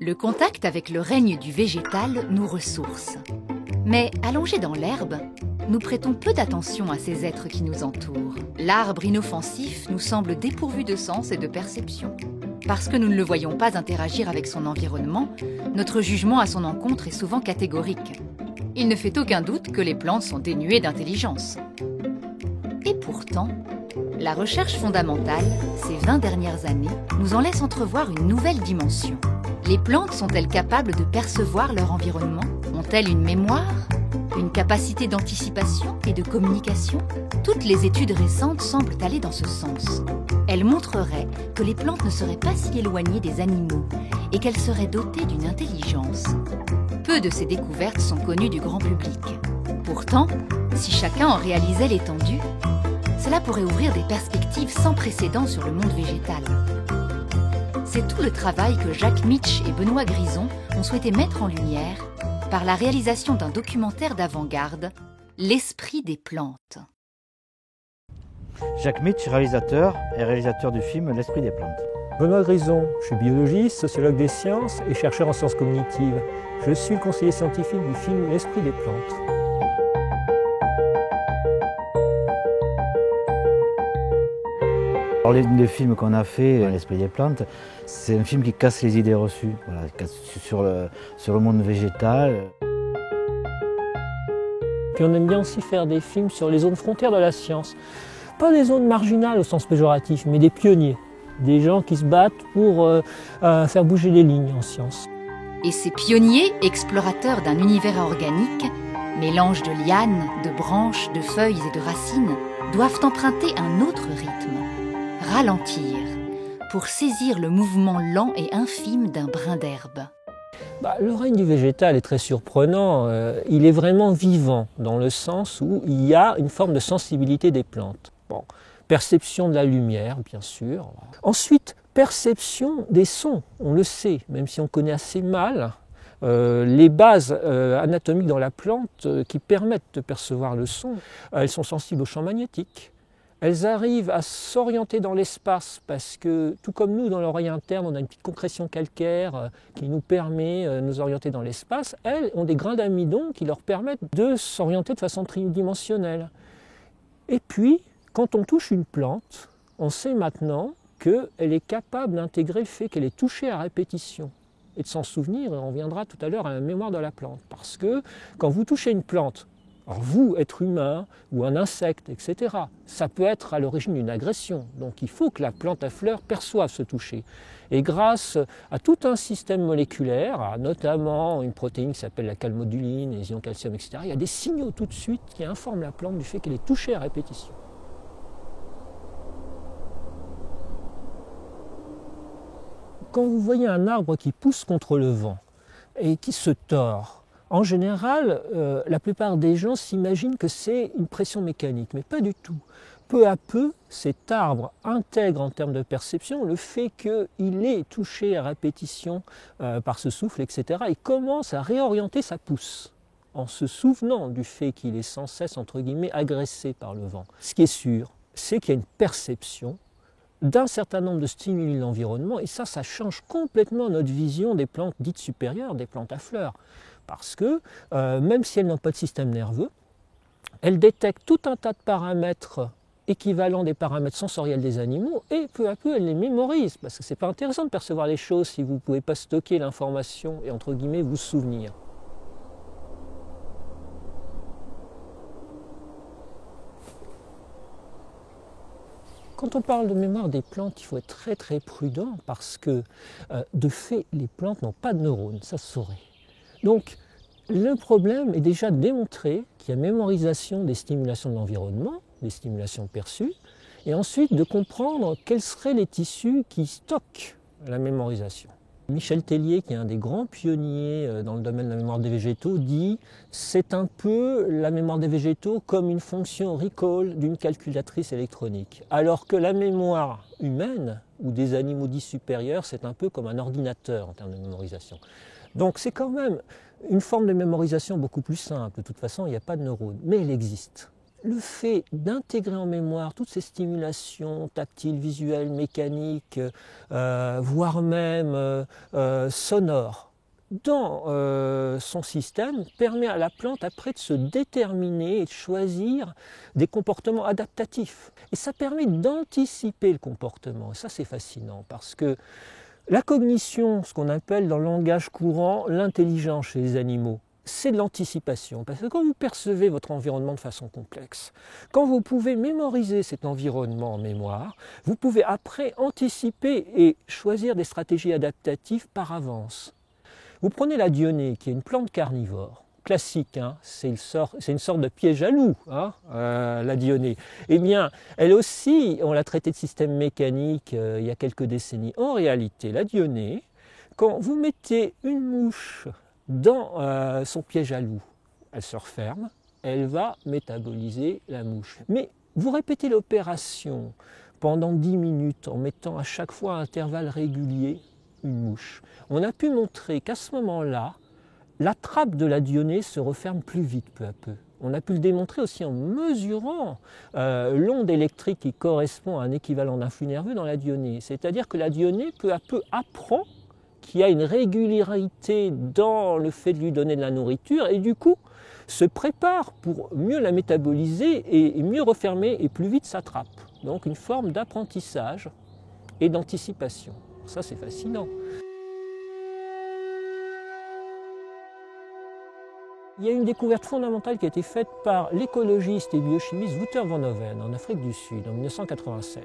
Le contact avec le règne du végétal nous ressource. Mais allongés dans l'herbe, nous prêtons peu d'attention à ces êtres qui nous entourent. L'arbre inoffensif nous semble dépourvu de sens et de perception. Parce que nous ne le voyons pas interagir avec son environnement, notre jugement à son encontre est souvent catégorique. Il ne fait aucun doute que les plantes sont dénuées d'intelligence. Et pourtant, la recherche fondamentale, ces 20 dernières années, nous en laisse entrevoir une nouvelle dimension. Les plantes sont-elles capables de percevoir leur environnement? Ont-elles une mémoire? Une capacité d'anticipation et de communication? Toutes les études récentes semblent aller dans ce sens. Elles montreraient que les plantes ne seraient pas si éloignées des animaux et qu'elles seraient dotées d'une intelligence. Peu de ces découvertes sont connues du grand public. Pourtant, si chacun en réalisait l'étendue, cela pourrait ouvrir des perspectives sans précédent sur le monde végétal. C'est tout le travail que Jacques Mitsch et Benoît Grison ont souhaité mettre en lumière par la réalisation d'un documentaire d'avant-garde, L'esprit des plantes. Jacques Mitsch, réalisateur et réalisateur du film L'esprit des plantes. Benoît Grison, je suis biologiste, sociologue des sciences et chercheur en sciences cognitives. Je suis le conseiller scientifique du film L'esprit des plantes. Alors, le film qu'on a fait, L'esprit des plantes, c'est un film qui casse les idées reçues, voilà, sur le monde végétal. Puis on aime bien aussi faire des films sur les zones frontières de la science. Pas des zones marginales au sens péjoratif, mais des pionniers. Des gens qui se battent pour faire bouger les lignes en science. Et ces pionniers, explorateurs d'un univers organique, mélange de lianes, de branches, de feuilles et de racines, doivent emprunter un autre rythme. Ralentir, pour saisir le mouvement lent et infime d'un brin d'herbe. Le règne du végétal est très surprenant. Il est vraiment vivant, dans le sens où il y a une forme de sensibilité des plantes. Bon, perception de la lumière, bien sûr. Ensuite, perception des sons, on le sait, même si on connaît assez mal les bases anatomiques dans la plante qui permettent de percevoir le son. Elles sont sensibles au champ magnétique. Elles arrivent à s'orienter dans l'espace parce que, tout comme nous, dans l'oreille interne, on a une petite concrétion calcaire qui nous permet de nous orienter dans l'espace. Elles ont des grains d'amidon qui leur permettent de s'orienter de façon tridimensionnelle. Et puis, quand on touche une plante, on sait maintenant qu'elle est capable d'intégrer le fait qu'elle est touchée à répétition et de s'en souvenir, et on reviendra tout à l'heure à la mémoire de la plante. Parce que quand vous touchez une plante, alors vous, être humain ou un insecte, etc., ça peut être à l'origine d'une agression. Donc il faut que la plante à fleurs perçoive ce toucher. Et grâce à tout un système moléculaire, notamment une protéine qui s'appelle la calmoduline, les ions calcium, etc., il y a des signaux tout de suite qui informent la plante du fait qu'elle est touchée à répétition. Quand vous voyez un arbre qui pousse contre le vent et qui se tord, en général, la plupart des gens s'imaginent que c'est une pression mécanique, mais pas du tout. Peu à peu, cet arbre intègre en termes de perception le fait qu'il est touché à répétition par ce souffle, etc. et commence à réorienter sa pousse en se souvenant du fait qu'il est sans cesse, entre guillemets, agressé par le vent. Ce qui est sûr, c'est qu'il y a une perception d'un certain nombre de stimuli de l'environnement, et ça change complètement notre vision des plantes dites supérieures, des plantes à fleurs. Parce que, même si elles n'ont pas de système nerveux, elles détectent tout un tas de paramètres équivalents des paramètres sensoriels des animaux, et peu à peu elles les mémorisent. Parce que ce n'est pas intéressant de percevoir les choses si vous ne pouvez pas stocker l'information et, entre guillemets, vous souvenir. Quand on parle de mémoire des plantes, il faut être très très prudent parce que, de fait, les plantes n'ont pas de neurones, ça se saurait. Donc, le problème est déjà de démontrer qu'il y a mémorisation des stimulations de l'environnement, des stimulations perçues, et ensuite de comprendre quels seraient les tissus qui stockent la mémorisation. Michel Tellier, qui est un des grands pionniers dans le domaine de la mémoire des végétaux, dit « c'est un peu la mémoire des végétaux comme une fonction recall d'une calculatrice électronique », alors que la mémoire humaine ou des animaux dits supérieurs, c'est un peu comme un ordinateur en termes de mémorisation. Donc c'est quand même une forme de mémorisation beaucoup plus simple. De toute façon, il n'y a pas de neurones, mais elle existe. le fait d'intégrer en mémoire toutes ces stimulations tactiles, visuelles, mécaniques, voire même sonores, dans son système, permet à la plante après de se déterminer et de choisir des comportements adaptatifs. Et ça permet d'anticiper le comportement. Et ça, c'est fascinant parce que la cognition, ce qu'on appelle dans le langage courant l'intelligence chez les animaux, c'est de l'anticipation. Parce que quand vous percevez votre environnement de façon complexe, quand vous pouvez mémoriser cet environnement en mémoire, vous pouvez après anticiper et choisir des stratégies adaptatives par avance. Vous prenez la dionée, qui est une plante carnivore, classique, hein, c'est une sorte de piège à loup, hein, la dionée. Eh bien, elle aussi, on l'a traitée de système mécanique il y a quelques décennies. En réalité, la dionée, quand vous mettez une mouche dans son piège à loup, elle se referme, elle va métaboliser la mouche. Mais vous répétez l'opération pendant 10 minutes en mettant à chaque fois à intervalles réguliers une mouche. On a pu montrer qu'à ce moment-là, la trappe de la dionée se referme plus vite peu à peu. On a pu le démontrer aussi en mesurant l'onde électrique qui correspond à un équivalent d'un flux nerveux dans la dionée. C'est-à-dire que la dionée peu à peu apprend qu'il y a une régularité dans le fait de lui donner de la nourriture et du coup se prépare pour mieux la métaboliser et mieux refermer et plus vite sa trappe. Donc une forme d'apprentissage et d'anticipation. Ça, c'est fascinant. Il y a une découverte fondamentale qui a été faite par l'écologiste et biochimiste Wouter van Hoven en Afrique du Sud en 1987.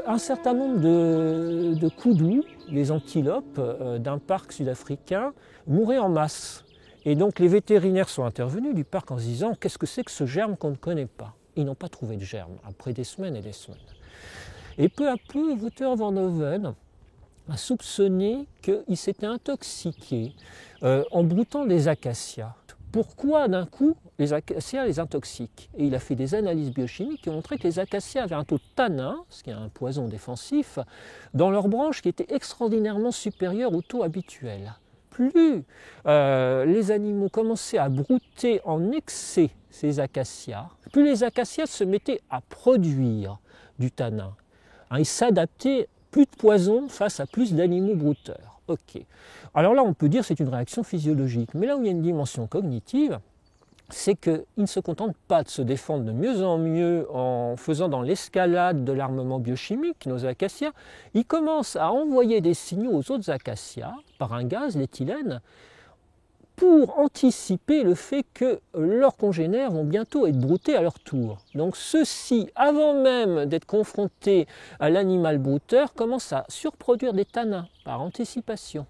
Un certain nombre de koudous, les antilopes d'un parc sud-africain, mouraient en masse. Et donc les vétérinaires sont intervenus du parc en se disant « qu'est-ce que c'est que ce germe qu'on ne connaît pas ?» Ils n'ont pas trouvé de germe après des semaines et des semaines. Et peu à peu, Wouter van Hoven a soupçonné qu'il s'était intoxiqué en broutant des acacias. Pourquoi d'un coup les acacias les intoxiquent? Et il a fait des analyses biochimiques qui ont montré que les acacias avaient un taux de tanin, ce qui est un poison défensif, dans leurs branches qui était extraordinairement supérieur au taux habituel. Plus les animaux commençaient à brouter en excès ces acacias, plus les acacias se mettaient à produire du tanin. Hein, ils s'adaptaient, plus de poison face à plus d'animaux brouteurs. Ok. Alors là, on peut dire que c'est une réaction physiologique. Mais là où il y a une dimension cognitive, c'est qu'ils ne se contentent pas de se défendre de mieux en mieux en faisant dans l'escalade de l'armement biochimique, nos acacias. Ils commencent à envoyer des signaux aux autres acacias par un gaz, l'éthylène, pour anticiper le fait que leurs congénères vont bientôt être broutés à leur tour. Donc ceux-ci, avant même d'être confrontés à l'animal brouteur, commencent à surproduire des tanins par anticipation.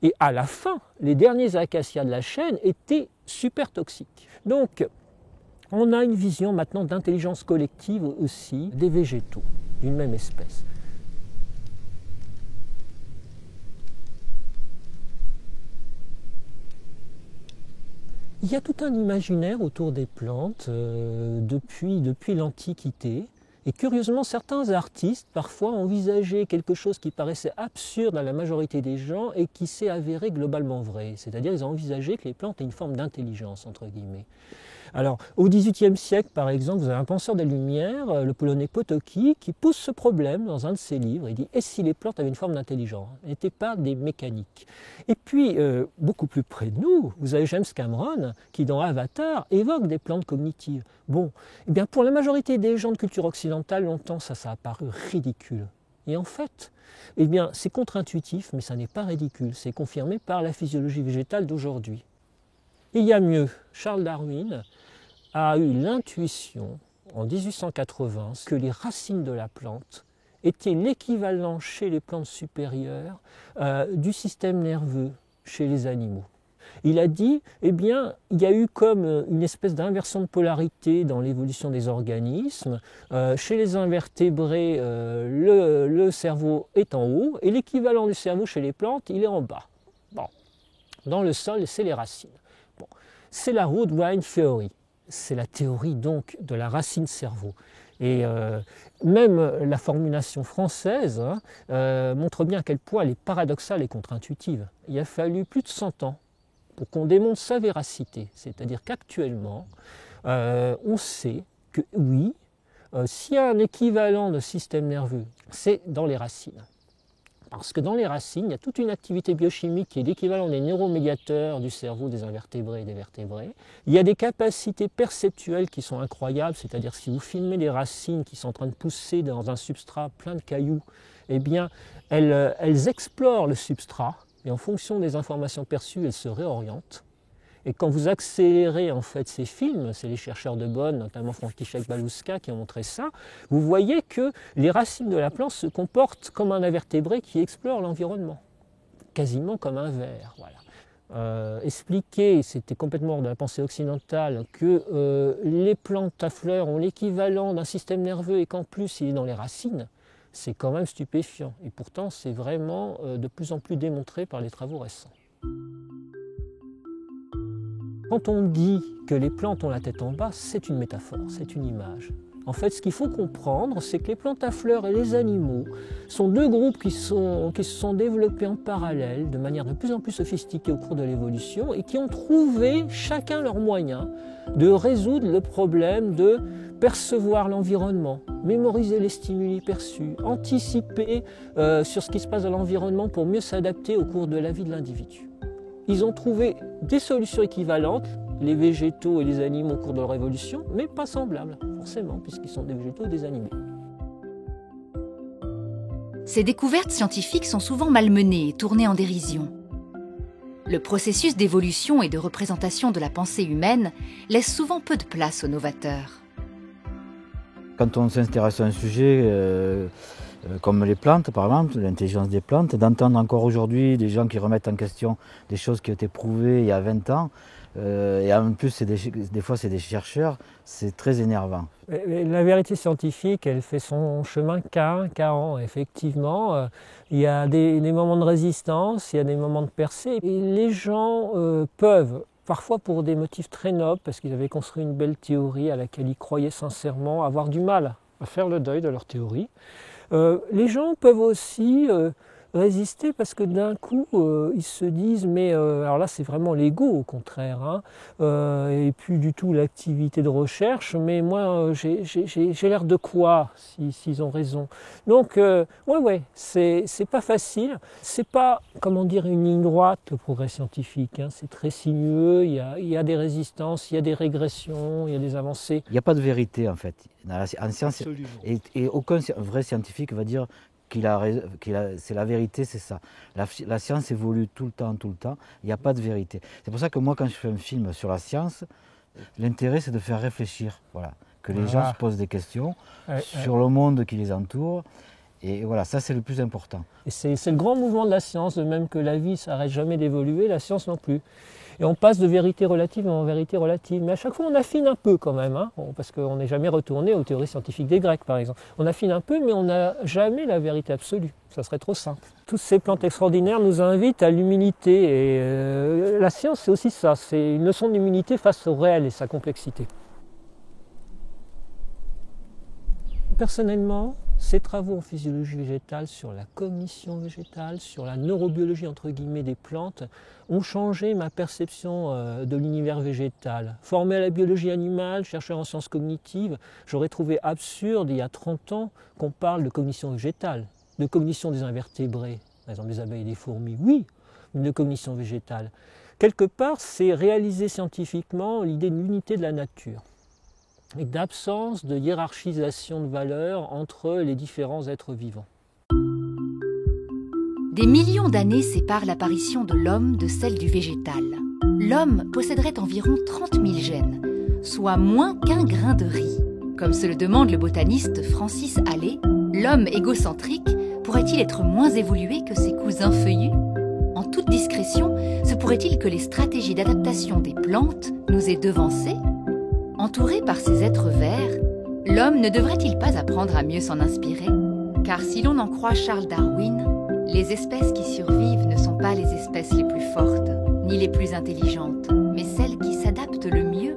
Et à la fin, les derniers acacias de la chaîne étaient super toxiques. Donc on a une vision maintenant d'intelligence collective aussi des végétaux d'une même espèce. Il y a tout un imaginaire autour des plantes depuis l'Antiquité. Et curieusement, certains artistes parfois envisageaient quelque chose qui paraissait absurde à la majorité des gens et qui s'est avéré globalement vrai. C'est-à-dire qu'ils ont envisagé que les plantes aient une forme d'intelligence, entre guillemets. Alors, au XVIIIe siècle, par exemple, vous avez un penseur des Lumières, le Polonais Potocki, qui pose ce problème dans un de ses livres. Il dit « Et si les plantes avaient une forme d'intelligence ?» Elles n'étaient pas des mécaniques. Et puis, beaucoup plus près de nous, vous avez James Cameron, qui dans Avatar évoque des plantes cognitives. Bon, eh bien, pour la majorité des gens de culture occidentale, longtemps, ça a paru ridicule. Et en fait, eh bien, c'est contre-intuitif, mais ça n'est pas ridicule. C'est confirmé par la physiologie végétale d'aujourd'hui. Il y a mieux, Charles Darwin a eu l'intuition en 1880 que les racines de la plante étaient l'équivalent chez les plantes supérieures du système nerveux chez les animaux. Il a dit, eh bien, il y a eu comme une espèce d'inversion de polarité dans l'évolution des organismes. Chez les invertébrés, le cerveau est en haut et l'équivalent du cerveau chez les plantes, il est en bas. Bon. Dans le sol, c'est les racines. Bon. C'est la Root-Vine Theory. C'est la théorie donc de la racine cerveau. Et même la formulation française montre bien à quel point elle est paradoxale et contre-intuitive. Il a fallu plus de 100 ans pour qu'on démontre sa véracité. C'est-à-dire qu'actuellement, on sait que oui, s'il y a un équivalent de système nerveux, c'est dans les racines. Parce que dans les racines, il y a toute une activité biochimique qui est l'équivalent des neuromédiateurs du cerveau des invertébrés et des vertébrés. Il y a des capacités perceptuelles qui sont incroyables, c'est-à-dire si vous filmez des racines qui sont en train de pousser dans un substrat plein de cailloux, eh bien, elles explorent le substrat et en fonction des informations perçues, elles se réorientent. Et quand vous accélérez en fait ces films, c'est les chercheurs de Bonn, notamment František Baluska, qui ont montré ça, vous voyez que les racines de la plante se comportent comme un invertébré qui explore l'environnement, quasiment comme un ver. Voilà. Expliquer, c'était complètement hors de la pensée occidentale, que les plantes à fleurs ont l'équivalent d'un système nerveux et qu'en plus il est dans les racines, c'est quand même stupéfiant. Et pourtant, c'est vraiment de plus en plus démontré par les travaux récents. Quand on dit que les plantes ont la tête en bas, c'est une métaphore, c'est une image. En fait, ce qu'il faut comprendre, c'est que les plantes à fleurs et les animaux sont deux groupes qui se sont développés en parallèle, de manière de plus en plus sophistiquée au cours de l'évolution, et qui ont trouvé chacun leur moyen de résoudre le problème de percevoir l'environnement, mémoriser les stimuli perçus, anticiper sur ce qui se passe dans l'environnement pour mieux s'adapter au cours de la vie de l'individu. Ils ont trouvé des solutions équivalentes, les végétaux et les animaux au cours de leur évolution, mais pas semblables, forcément, puisqu'ils sont des végétaux et des animaux. Ces découvertes scientifiques sont souvent malmenées et tournées en dérision. Le processus d'évolution et de représentation de la pensée humaine laisse souvent peu de place aux novateurs. Quand on s'intéresse à un sujet comme les plantes, par exemple, l'intelligence des plantes, d'entendre encore aujourd'hui des gens qui remettent en question des choses qui ont été prouvées il y a 20 ans, et en plus des fois c'est des chercheurs, c'est très énervant. La vérité scientifique, elle fait son chemin cas par an, effectivement. Il y a des moments de résistance, il y a des moments de percée, et les gens peuvent, parfois pour des motifs très nobles, parce qu'ils avaient construit une belle théorie à laquelle ils croyaient sincèrement, avoir du mal à faire le deuil de leur théorie. Les gens peuvent aussi résister parce que d'un coup ils se disent mais alors là c'est vraiment l'ego au contraire hein, et plus du tout l'activité de recherche, mais moi j'ai l'air de quoi s'ils ont raison. Donc ouais c'est pas facile, c'est pas comment dire une ligne droite le progrès scientifique, hein, c'est très sinueux, il y a des résistances, il y a des régressions, il y a des avancées. Il n'y a pas de vérité en fait. En science, et aucun vrai scientifique va dire c'est la vérité, c'est ça. La science évolue tout le temps, il n'y a pas de vérité. C'est pour ça que moi quand je fais un film sur la science, l'intérêt c'est de faire réfléchir, voilà. Que les gens se posent des questions sur le monde qui les entoure. Et voilà, ça c'est le plus important. Et c'est le grand mouvement de la science, de même que la vie ne s'arrête jamais d'évoluer, la science non plus. Et on passe de vérité relative en vérité relative. Mais à chaque fois on affine un peu quand même, hein, parce qu'on n'est jamais retourné aux théories scientifiques des Grecs par exemple. On affine un peu mais on n'a jamais la vérité absolue, ça serait trop simple. Toutes ces plantes extraordinaires nous invitent à l'humilité et la science c'est aussi ça, c'est une leçon d'humilité face au réel et sa complexité. Personnellement, ces travaux en physiologie végétale sur la cognition végétale, sur la neurobiologie entre guillemets des plantes, ont changé ma perception de l'univers végétal. Formé à la biologie animale, chercheur en sciences cognitives, j'aurais trouvé absurde il y a 30 ans qu'on parle de cognition végétale, de cognition des invertébrés, par exemple des abeilles et des fourmis, oui, mais de cognition végétale. Quelque part, c'est réaliser scientifiquement l'idée de l'unité de la nature et d'absence de hiérarchisation de valeurs entre les différents êtres vivants. Des millions d'années séparent l'apparition de l'homme de celle du végétal. L'homme posséderait environ 30 000 gènes, soit moins qu'un grain de riz. Comme se le demande le botaniste Francis Hallé, l'homme égocentrique pourrait-il être moins évolué que ses cousins feuillus ? En toute discrétion, se pourrait-il que les stratégies d'adaptation des plantes nous aient devancés ? Entouré par ces êtres verts, l'homme ne devrait-il pas apprendre à mieux s'en inspirer ? Car si l'on en croit Charles Darwin, les espèces qui survivent ne sont pas les espèces les plus fortes, ni les plus intelligentes, mais celles qui s'adaptent le mieux